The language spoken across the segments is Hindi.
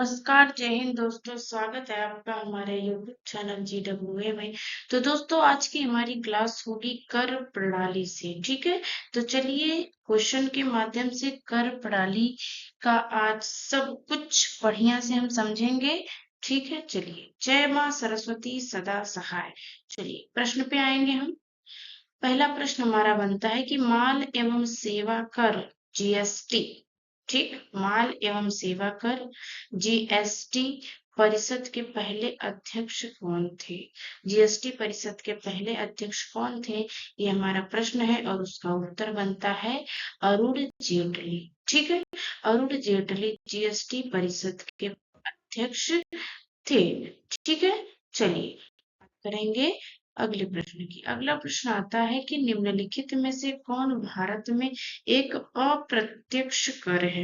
नमस्कार, जय हिंद दोस्तों। स्वागत है आपका हमारे यूट्यूब चैनल GWA में। तो दोस्तों आज की हमारी क्लास होगी कर प्रणाली से, ठीक है। तो चलिए क्वेश्चन के माध्यम से कर प्रणाली का आज सब कुछ बढ़िया से हम समझेंगे, ठीक है। चलिए, जय माँ सरस्वती सदा सहाय। चलिए प्रश्न पे आएंगे हम। पहला प्रश्न हमारा बनता है कि माल एवं सेवा कर GST, ठीक, माल एवं सेवा कर GST परिषद के पहले अध्यक्ष कौन थे? GST परिषद के पहले अध्यक्ष कौन थे, ये हमारा प्रश्न है और उसका उत्तर बनता है अरुण जेटली, ठीक है। अरुण जेटली GST परिषद के अध्यक्ष थे, ठीक है। चलिए करेंगे अगले प्रश्न की। अगला प्रश्न आता है कि निम्नलिखित में से कौन भारत में एक अप्रत्यक्ष कर है?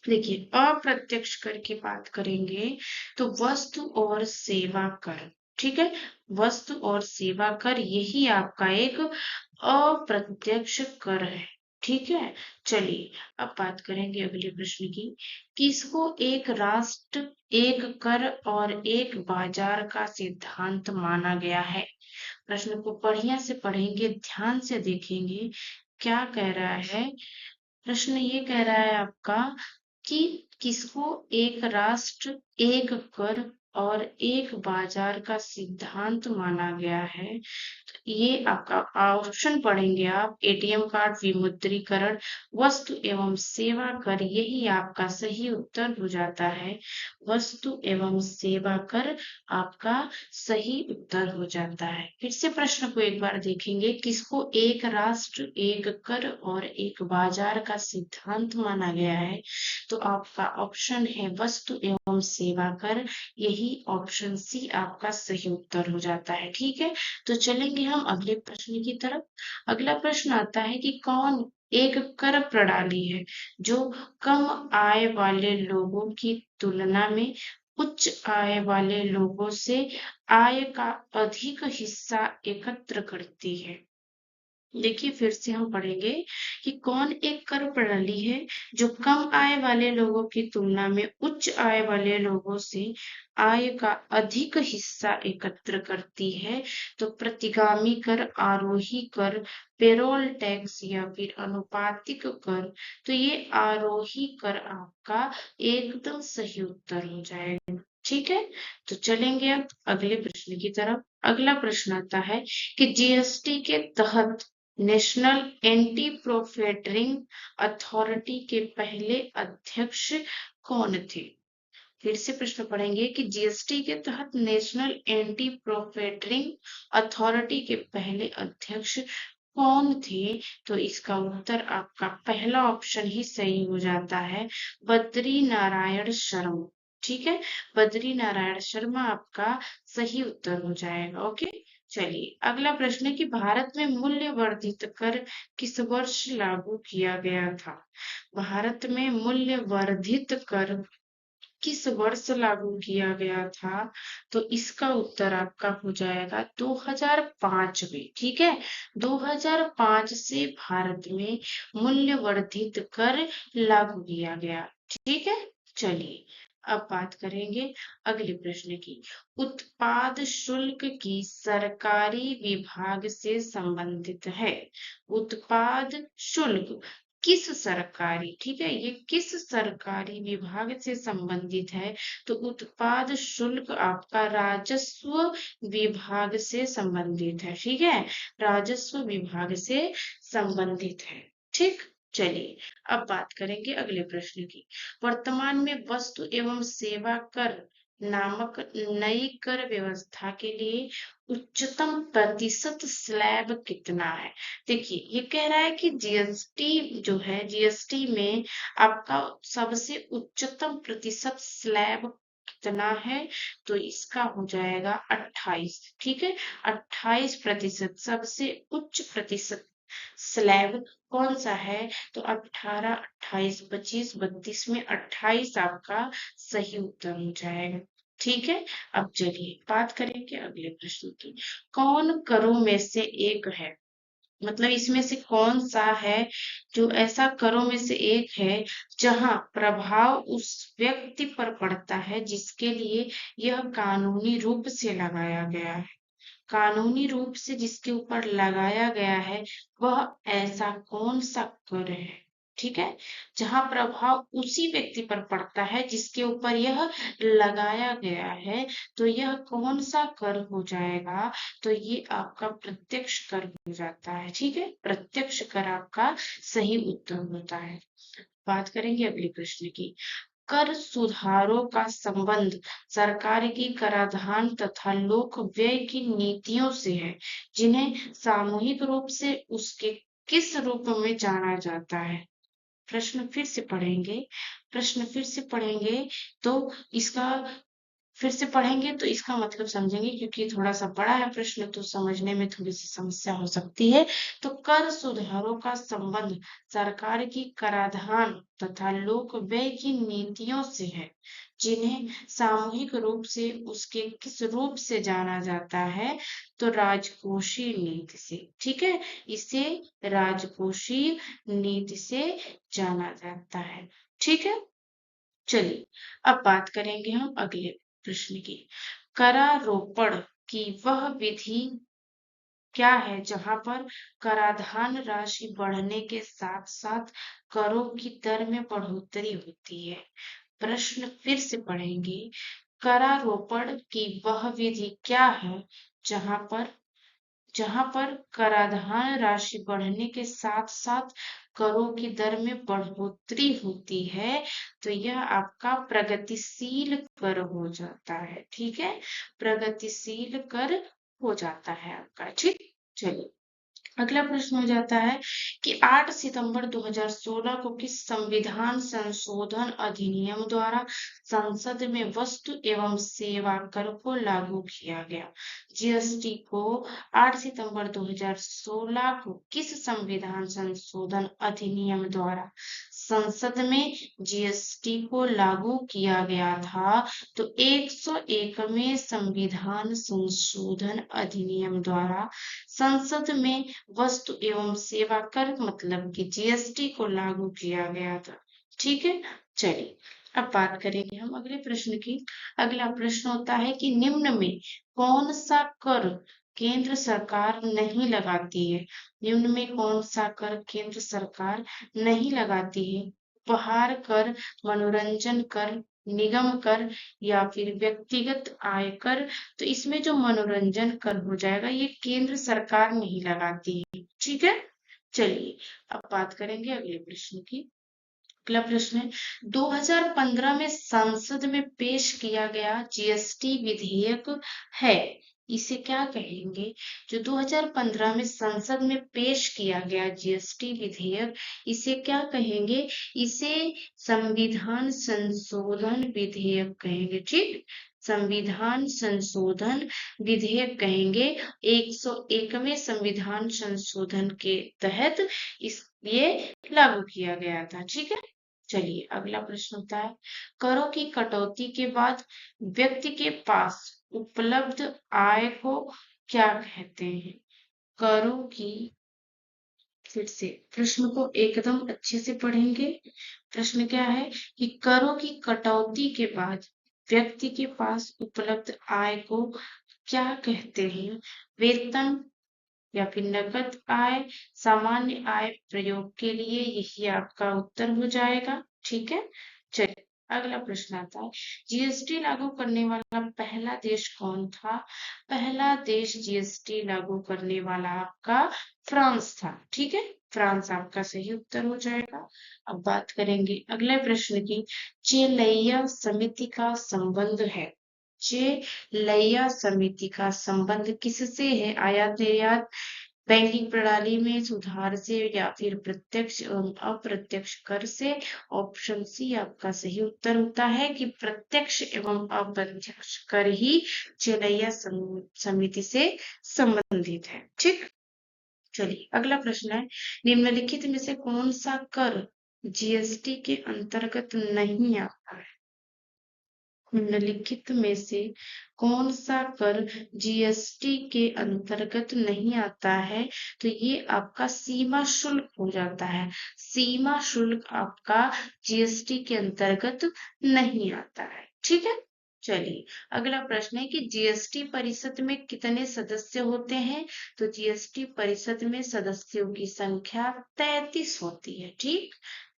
देखिए, अप्रत्यक्ष कर की बात करेंगे तो वस्तु और सेवा कर, ठीक है। वस्तु और सेवा कर यही आपका एक अप्रत्यक्ष कर है, ठीक है। चलिए अब बात करेंगे अगले प्रश्न की। किसको एक राष्ट्र एक कर और एक बाजार का सिद्धांत माना गया है? प्रश्न को बढ़िया से पढ़ेंगे, ध्यान से देखेंगे क्या कह रहा है। प्रश्न ये कह रहा है आपका कि किसको एक राष्ट्र एक कर और एक बाजार का सिद्धांत माना गया है। तो ये आपका ऑप्शन पढ़ेंगे आप, ATM कार्ड, विमुद्रीकरण, वस्तु एवं सेवा कर, यही आपका सही उत्तर हो जाता है। वस्तु एवं सेवा कर आपका सही उत्तर हो जाता है। फिर से प्रश्न को एक बार देखेंगे, किसको एक राष्ट्र एक कर और एक बाजार का सिद्धांत माना गया है। तो आपका ऑप्शन है वस्तु एवं सेवा कर, यही ऑप्शन सी आपका सही उत्तर हो जाता है, ठीक है। तो चलेंगे हम अगले प्रश्न की तरफ। अगला प्रश्न आता है कि कौन एक कर प्रणाली है जो कम आय वाले लोगों की तुलना में उच्च आय वाले लोगों से आय का अधिक हिस्सा एकत्र करती है। देखिए फिर से हम पढ़ेंगे कि कौन एक कर प्रणाली है जो कम आय वाले लोगों की तुलना में उच्च आय वाले लोगों से आय का अधिक हिस्सा एकत्र करती है। तो प्रतिगामी कर, आरोही कर, पेरोल टैक्स या फिर अनुपातिक कर। तो ये आरोही कर आपका एकदम सही उत्तर हो जाएगा, ठीक है। तो चलेंगे अब अगले प्रश्न की तरफ। अगला प्रश्न आता है कि GST के तहत नेशनल एंटी प्रोफेटरिंग अथॉरिटी के पहले अध्यक्ष कौन थे? फिर से प्रश्न पढ़ेंगे कि GST के तहत नेशनल एंटी प्रोफेटरिंग अथॉरिटी के पहले अध्यक्ष कौन थे? तो इसका उत्तर आपका पहला ऑप्शन ही सही हो जाता है, बद्री नारायण शर्मा, ठीक है। बद्री नारायण शर्मा आपका सही उत्तर हो जाएगा, ओके। चलिए अगला प्रश्न है कि भारत में मूल्य वर्धित कर किस वर्ष लागू किया गया था? भारत में मूल्य वर्धित कर किस वर्ष लागू किया गया था? तो इसका उत्तर आपका हो जाएगा 2005 में, ठीक है। 2005 से भारत में मूल्य वर्धित कर लागू किया गया, ठीक है। चलिए अब बात करेंगे अगले प्रश्न की। उत्पाद शुल्क की सरकारी विभाग से संबंधित है। उत्पाद शुल्क किस सरकारी, ठीक है, ये किस सरकारी विभाग से संबंधित है? तो उत्पाद शुल्क आपका राजस्व विभाग से संबंधित है, ठीक है। राजस्व विभाग से संबंधित है, ठीक। चलिए अब बात करेंगे अगले प्रश्न की। वर्तमान में वस्तु एवं सेवा कर नामक नई कर व्यवस्था के लिए उच्चतम प्रतिशत स्लैब कितना है? देखिए ये कह रहा है कि GST जो है, GST में आपका सबसे उच्चतम प्रतिशत स्लैब कितना है? तो इसका हो जाएगा 28, ठीक है। 28% सबसे उच्च प्रतिशत स्लैब कौन सा है? तो 18, 28, 25, 32 में 28 आपका सही उत्तर हो जाएगा, ठीक है। अब चलिए बात करेंगे अगले प्रश्न की। कौन करों में से एक है मतलब इसमें से कौन सा है जो ऐसा करों में से एक है जहां प्रभाव उस व्यक्ति पर पड़ता है जिसके लिए यह कानूनी रूप से लगाया गया है। कानूनी रूप से जिसके ऊपर लगाया गया है वह ऐसा कौन सा कर है, ठीक है, जहां प्रभाव उसी व्यक्ति पर पड़ता है जिसके ऊपर यह लगाया गया है। तो यह कौन सा कर हो जाएगा? तो ये आपका प्रत्यक्ष कर हो जाता है, ठीक है, प्रत्यक्ष कर आपका सही उत्तर होता है। बात करेंगे अगले प्रश्न की। कर सुधारों का संबंध सरकार की कराधान तथा लोक व्यय की नीतियों से है, जिन्हें सामूहिक रूप से उसके किस रूप में जाना जाता है? प्रश्न फिर से पढ़ेंगे, प्रश्न फिर से पढ़ेंगे तो इसका फिर से पढ़ेंगे तो इसका मतलब समझेंगे, क्योंकि थोड़ा सा बड़ा है प्रश्न तो समझने में थोड़ी सी समस्या हो सकती है। तो कर सुधारों का संबंध सरकार की कराधान तथा लोक व्यय की नीतियों से है, जिन्हें सामूहिक रूप से उसके किस रूप से जाना जाता है? तो राजकोषीय नीति से, ठीक है, इसे राजकोषीय नीति से जाना जाता है, ठीक है। चलिए अब बात करेंगे हम अगले प्रश्न की। करारोपण की वह विधि क्या है जहां पर कराधान राशि बढ़ने के साथ साथ करों की दर में बढ़ोतरी होती है? प्रश्न फिर से पढ़ेंगे। करारोपण की वह विधि क्या है जहां पर कराधान राशि बढ़ने के साथ साथ करों की दर में बढ़ोतरी होती है? तो यह आपका प्रगतिशील कर हो जाता है, ठीक है, प्रगतिशील कर हो जाता है आपका, ठीक। चलिए अगला प्रश्न हो जाता है कि 8 सितंबर 2016 को किस संविधान संशोधन अधिनियम द्वारा संसद में वस्तु एवं सेवा कर को लागू किया गया? जीएसटी को 8 सितंबर 2016 को किस संविधान संशोधन अधिनियम द्वारा संसद में जीएसटी को लागू किया गया था? तो 101वें संविधान संशोधन अधिनियम द्वारा संसद में वस्तु एवं सेवा कर मतलब कि जीएसटी को लागू किया गया था, ठीक है। चलिए अब बात करेंगे हम अगले प्रश्न की। अगला प्रश्न होता है कि निम्न में कौन सा कर केंद्र सरकार नहीं लगाती है? निम्न में कौन सा कर केंद्र सरकार नहीं लगाती है? उपहार कर, मनोरंजन कर, निगम कर या फिर व्यक्तिगत आय कर? तो इसमें जो मनोरंजन कर हो जाएगा ये केंद्र सरकार नहीं लगाती है, ठीक है। चलिए अब बात करेंगे अगले प्रश्न की। अगला प्रश्न है 2015 में संसद में पेश किया गया जीएसटी विधेयक है, इसे क्या कहेंगे? जो 2015 में संसद में पेश किया गया जीएसटी विधेयक, इसे क्या कहेंगे? इसे संविधान संशोधन विधेयक कहेंगे, ठीक, संविधान संशोधन विधेयक कहेंगे। 101वें संविधान संशोधन के तहत इस ये लागू किया गया था, ठीक है। चलिए अगला प्रश्न होता है करों की कटौती के बाद व्यक्ति के पास उपलब्ध आय को क्या कहते हैं? करों की फिर से प्रश्न को एकदम अच्छे से पढ़ेंगे। प्रश्न क्या है कि करों की कटौती के बाद व्यक्ति के पास उपलब्ध आय को क्या कहते हैं? वेतन या फिर नकद आय, सामान्य आय प्रयोग के लिए यही आपका उत्तर हो जाएगा, ठीक है। चलिए अगला प्रश्न आता है जीएसटी लागू करने वाला पहला देश कौन था? पहला देश जीएसटी लागू करने वाला आपका फ्रांस था, ठीक है, फ्रांस आपका सही उत्तर हो जाएगा। अब बात करेंगे अगले प्रश्न की। चेलैया समिति का संबंध है, चेलैया समिति का संबंध किससे है? आयात निर्यात, बैंकिंग प्रणाली में सुधार से या फिर प्रत्यक्ष एवं अप्रत्यक्ष कर से? ऑप्शन सी आपका सही उत्तर होता है कि प्रत्यक्ष एवं अप्रत्यक्ष कर ही चेलैया समिति से संबंधित है, ठीक। चलिए अगला प्रश्न है निम्नलिखित में से कौन सा कर जीएसटी के अंतर्गत नहीं आता है? निम्नलिखित में से कौन सा कर जीएसटी के अंतर्गत नहीं आता है? तो ये आपका सीमा शुल्क हो जाता है। सीमा शुल्क आपका जीएसटी के अंतर्गत नहीं आता है। ठीक है, चलिए अगला प्रश्न है कि जीएसटी परिषद में कितने सदस्य होते हैं? तो जीएसटी परिषद में सदस्यों की संख्या 33 होती है। ठीक,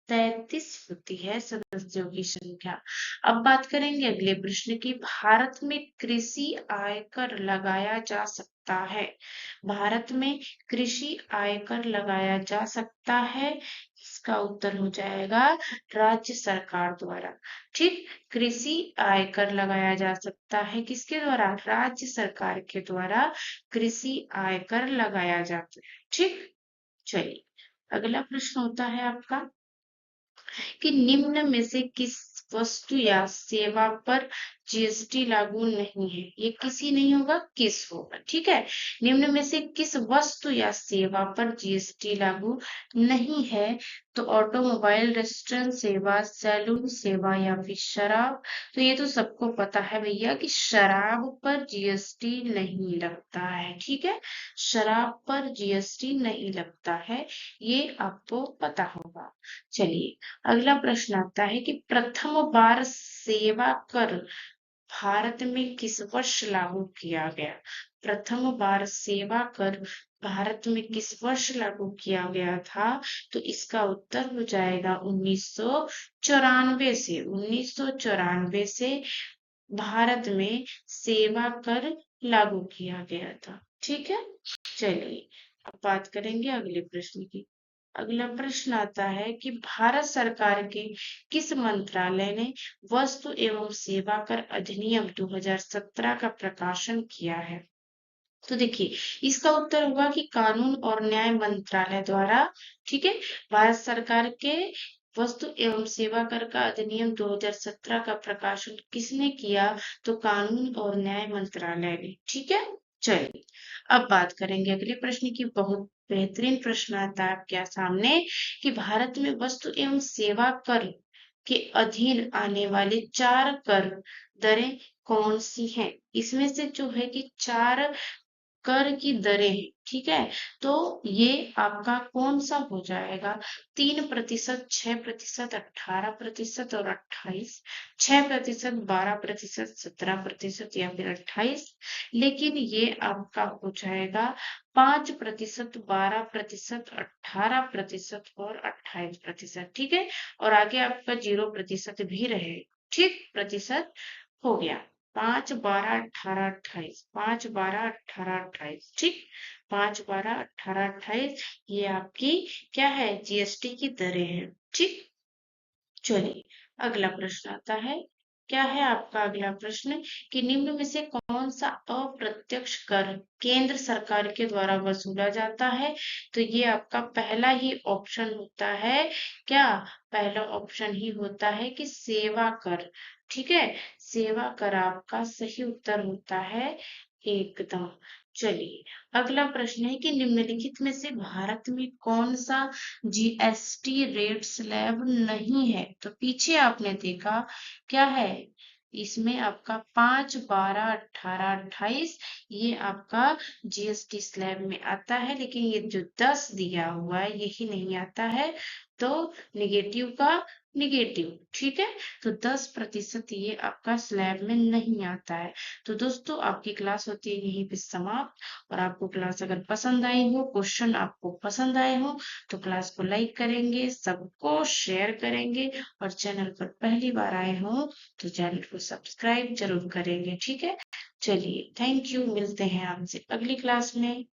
33 होती है सदस्यों की संख्या। अब बात करेंगे अगले प्रश्न की, भारत में कृषि आयकर लगाया जा सकता है? भारत में कृषि आयकर लगाया जा सकता है? इसका उत्तर हो जाएगा राज्य सरकार द्वारा। ठीक, कृषि आयकर लगाया जा सकता है किसके द्वारा? राज्य सरकार के द्वारा कृषि आयकर लगाया जाता है। ठीक, चलिए अगला प्रश्न होता है आपका कि निम्न में से किस वस्तु या सेवा पर जीएसटी लागू नहीं है? ये किसी नहीं होगा, किस होगा। ठीक है, निम्न में से किस वस्तु या सेवा पर जीएसटी लागू नहीं है? तो ऑटोमोबाइल, रेस्टोरेंट सेवा, सैलून सेवा या फिर शराब। तो ये तो सबको पता है भैया कि शराब पर जीएसटी नहीं लगता है। ठीक है, शराब पर जीएसटी नहीं लगता है, ये आपको पता होगा। चलिए अगला प्रश्न आता है कि प्रथम बार सेवा कर भारत में किस वर्ष लागू किया गया? प्रथम बार सेवा कर भारत में किस वर्ष लागू किया गया था? तो इसका उत्तर हो जाएगा 1994 से। 1994 से भारत में सेवा कर लागू किया गया था। ठीक है, चलिए अब बात करेंगे अगले प्रश्न की। अगला प्रश्न आता है कि भारत सरकार के किस मंत्रालय ने वस्तु एवं सेवा कर अधिनियम 2017 का प्रकाशन किया है? तो देखिए इसका उत्तर होगा कि कानून और न्याय मंत्रालय द्वारा। ठीक है, भारत सरकार के वस्तु एवं सेवा कर का अधिनियम 2017 का प्रकाशन किसने किया? तो कानून और न्याय मंत्रालय ने। ठीक है, चलिए अब बात करेंगे अगले प्रश्न की। बहुत बेहतरीन प्रश्न आता है आपके सामने कि भारत में वस्तु एवं सेवा कर के अधीन आने वाले 4 कर दरें कौन सी हैं? इसमें से जो है कि 4 कर की दरें हैं। ठीक है, तो ये आपका कौन सा हो जाएगा? 3%, 6%, 18% और 28। 6%, 12%, 17% या फिर 28। लेकिन ये आपका हो जाएगा 5%, 12%, 18% और 28%। ठीक है, और आगे आपका 0% भी रहे। ठीक, प्रतिशत हो गया 5, 12, 18, 28। 5, 12, 18, 28। ठीक, 5, 12, 18, 28 ये आपकी क्या है? जीएसटी की दरें हैं। ठीक, चलिए अगला प्रश्न आता है। क्या है आपका अगला प्रश्न कि निम्न में से कौन सा अप्रत्यक्ष कर केंद्र सरकार के द्वारा वसूला जाता है? तो ये आपका पहला ही ऑप्शन होता है। क्या? पहला ऑप्शन ही होता है कि सेवा कर। ठीक है, सेवा कर आपका सही उत्तर होता है एकदम। चलिए अगला प्रश्न है कि निम्नलिखित में से भारत में कौन सा जीएसटी रेट स्लैब नहीं है? तो पीछे आपने देखा क्या है? इसमें आपका 5, 12, 18, 28 ये आपका जीएसटी स्लैब में आता है, लेकिन ये जो 10 दिया हुआ है यही नहीं आता है। तो निगेटिव का निगेटिव। ठीक है, तो 10% ये आपका स्लैब में नहीं आता है। तो दोस्तों आपकी क्लास होती है यहीं पे समाप्त। और आपको क्लास अगर पसंद आई हो, क्वेश्चन आपको पसंद आए हो, तो क्लास को लाइक करेंगे, सबको शेयर करेंगे और चैनल पर पहली बार आए हो तो चैनल को सब्सक्राइब जरूर करेंगे। ठीक है, चलिए थैंक यू, मिलते हैं आपसे अगली क्लास में।